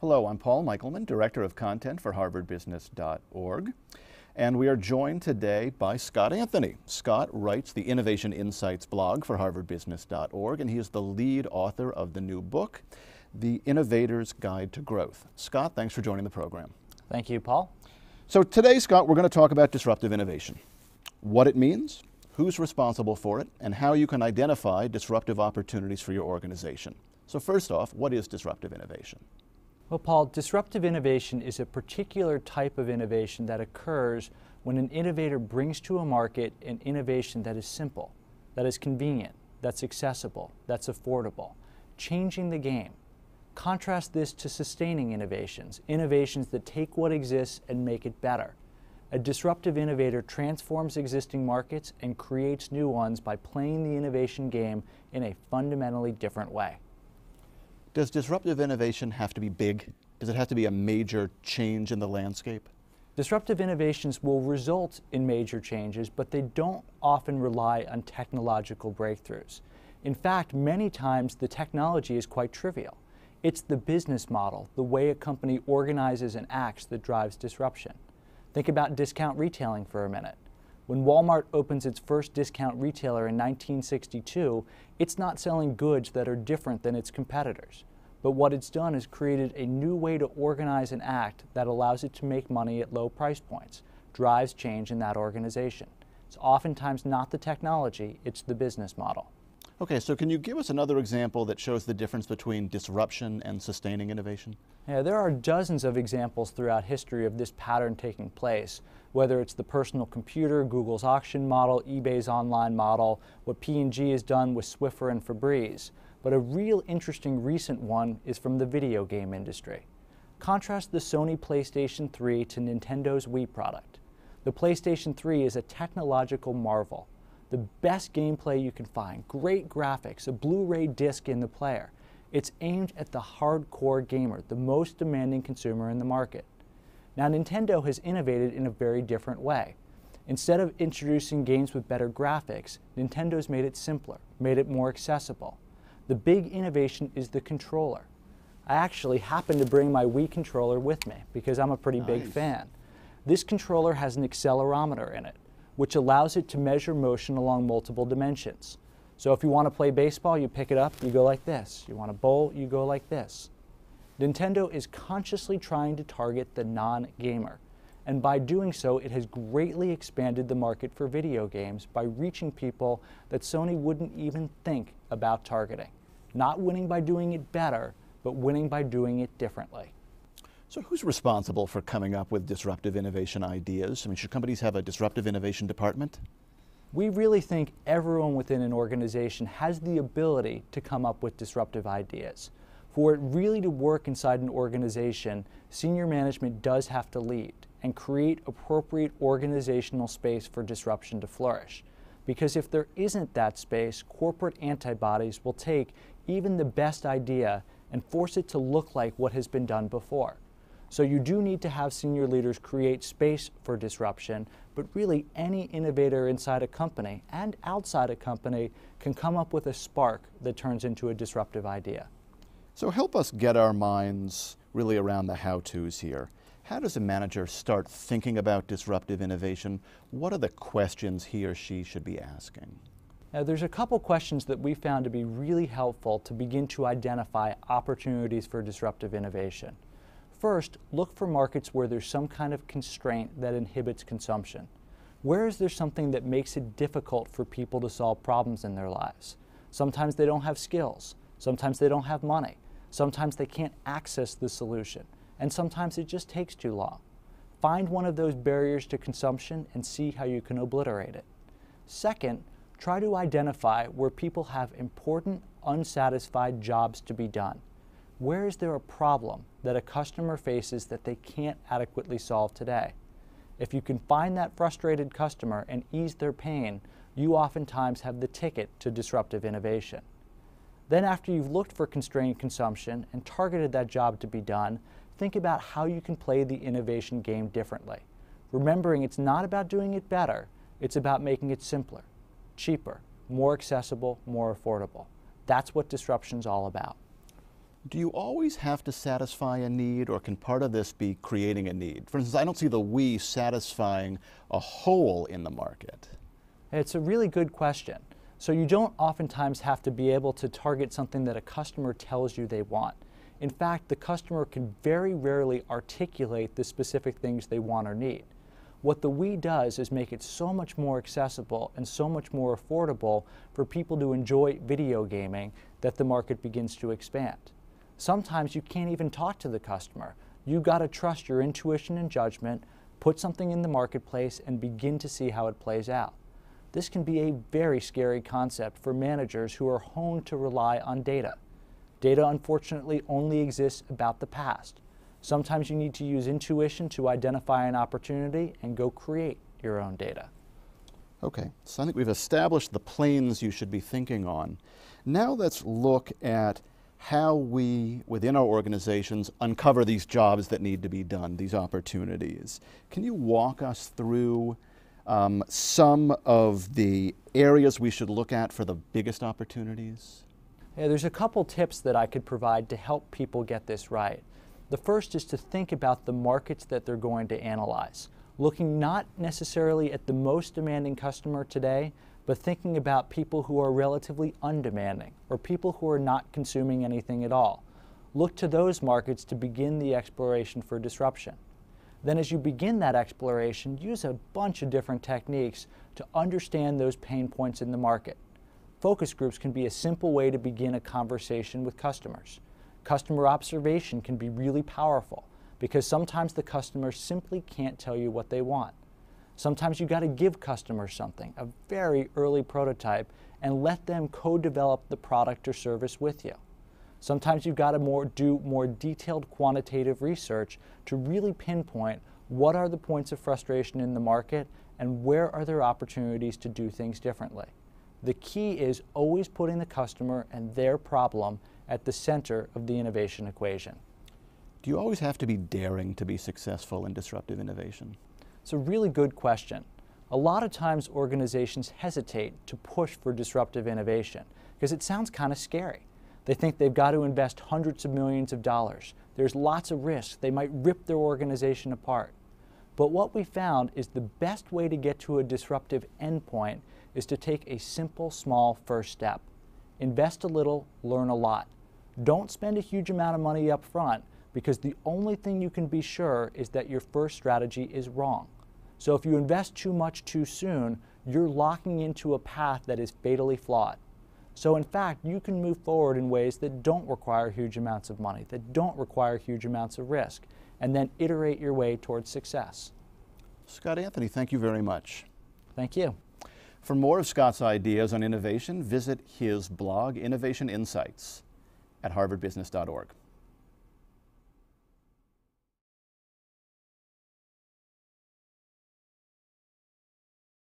Hello, I'm Paul Michelman, Director of Content for harvardbusiness.org. And we are joined today by Scott Anthony. Scott writes the Innovation Insights blog for harvardbusiness.org, and he is the lead author of the new book, The Innovator's Guide to Growth. Scott, thanks for joining the program. Thank you, Paul. So today, Scott, we're going to talk about disruptive innovation, what it means, who's responsible for it, and how you can identify disruptive opportunities for your organization. So first off, what is disruptive innovation? Well, Paul, disruptive innovation is a particular type of innovation that occurs when an innovator brings to a market an innovation that is simple, that is convenient, that's accessible, that's affordable, changing the game. Contrast this to sustaining innovations, innovations that take what exists and make it better. A disruptive innovator transforms existing markets and creates new ones by playing the innovation game in a fundamentally different way. Does disruptive innovation have to be big? Does it have to be a major change in the landscape? Disruptive innovations will result in major changes, but they don't often rely on technological breakthroughs. In fact, many times the technology is quite trivial. It's the business model, the way a company organizes and acts that drives disruption. Think about discount retailing for a minute. When Walmart opens its first discount retailer in 1962, it's not selling goods that are different than its competitors. But what it's done is created a new way to organize and act that allows it to make money at low price points, drives change in that organization. It's oftentimes not the technology, it's the business model. Okay, so can you give us another example that shows the difference between disruption and sustaining innovation? Yeah, there are dozens of examples throughout history of this pattern taking place, whether it's the personal computer, Google's auction model, eBay's online model, what P&G has done with Swiffer and Febreze. But a real interesting recent one is from the video game industry. Contrast the Sony PlayStation 3 to Nintendo's Wii product. The PlayStation 3 is a technological marvel. The best gameplay you can find, great graphics, a Blu-ray disc in the player. It's aimed at the hardcore gamer, the most demanding consumer in the market. Now, Nintendo has innovated in a very different way. Instead of introducing games with better graphics, Nintendo's made it simpler, made it more accessible. The big innovation is the controller. I actually happen to bring my Wii controller with me because I'm a pretty big fan. This controller has an accelerometer in it, which allows it to measure motion along multiple dimensions. So if you want to play baseball, you pick it up, you go like this. You want to bowl, you go like this. Nintendo is consciously trying to target the non-gamer, and by doing so, it has greatly expanded the market for video games by reaching people that Sony wouldn't even think about targeting. Not winning by doing it better, but winning by doing it differently. So who's responsible for coming up with disruptive innovation ideas? I mean, should companies have a disruptive innovation department? We really think everyone within an organization has the ability to come up with disruptive ideas. For it really to work inside an organization, senior management does have to lead and create appropriate organizational space for disruption to flourish. Because if there isn't that space, corporate antibodies will take even the best idea and force it to look like what has been done before. So you do need to have senior leaders create space for disruption, but really any innovator inside a company and outside a company can come up with a spark that turns into a disruptive idea. So help us get our minds really around the how-tos here. How does a manager start thinking about disruptive innovation? What are the questions he or she should be asking? Now, there's a couple questions that we found to be really helpful to begin to identify opportunities for disruptive innovation. First, look for markets where there's some kind of constraint that inhibits consumption. Where is there something that makes it difficult for people to solve problems in their lives? Sometimes they don't have skills. Sometimes they don't have money. Sometimes they can't access the solution. And sometimes it just takes too long. Find one of those barriers to consumption and see how you can obliterate it. Second, try to identify where people have important, unsatisfied jobs to be done. Where is there a problem that a customer faces that they can't adequately solve today? If you can find that frustrated customer and ease their pain, you oftentimes have the ticket to disruptive innovation. Then after you've looked for constrained consumption and targeted that job to be done, think about how you can play the innovation game differently. Remembering it's not about doing it better, it's about making it simpler, cheaper, more accessible, more affordable. That's what disruption's all about. Do you always have to satisfy a need, or can part of this be creating a need? For instance, I don't see the we satisfying a hole in the market. It's a really good question. So you don't oftentimes have to be able to target something that a customer tells you they want. In fact, the customer can very rarely articulate the specific things they want or need. What the we does is make it so much more accessible and so much more affordable for people to enjoy video gaming that the market begins to expand. Sometimes you can't even talk to the customer. You've got to trust your intuition and judgment, put something in the marketplace, and begin to see how it plays out. This can be a very scary concept for managers who are honed to rely on data. Data, unfortunately, only exists about the past. Sometimes you need to use intuition to identify an opportunity and go create your own data. Okay, so I think we've established the planes you should be thinking on. Now let's look at how we, within our organizations, uncover these jobs that need to be done, these opportunities. Can you walk us through some of the areas we should look at for the biggest opportunities? Yeah, there's a couple tips that I could provide to help people get this right. The first is to think about the markets that they're going to analyze, looking not necessarily at the most demanding customer today, but thinking about people who are relatively undemanding, or people who are not consuming anything at all. Look to those markets to begin the exploration for disruption. Then as you begin that exploration, use a bunch of different techniques to understand those pain points in the market. Focus groups can be a simple way to begin a conversation with customers. Customer observation can be really powerful because sometimes the customers simply can't tell you what they want. Sometimes you got to give customers something, a very early prototype, and let them co-develop the product or service with you. Sometimes you've got to do more detailed quantitative research to really pinpoint what are the points of frustration in the market and where are there opportunities to do things differently. The key is always putting the customer and their problem at the center of the innovation equation. Do you always have to be daring to be successful in disruptive innovation? It's a really good question. A lot of times organizations hesitate to push for disruptive innovation because it sounds kind of scary. They think they've got to invest hundreds of millions of dollars. There's lots of risks. They might rip their organization apart. But what we found is the best way to get to a disruptive endpoint is to take a simple, small first step. Invest a little, learn a lot. Don't spend a huge amount of money up front because the only thing you can be sure is that your first strategy is wrong. So if you invest too much too soon, you're locking into a path that is fatally flawed. So in fact, you can move forward in ways that don't require huge amounts of money, that don't require huge amounts of risk, and then iterate your way towards success. Scott Anthony, thank you very much. Thank you. For more of Scott's ideas on innovation, visit his blog, Innovation Insights, at harvardbusiness.org.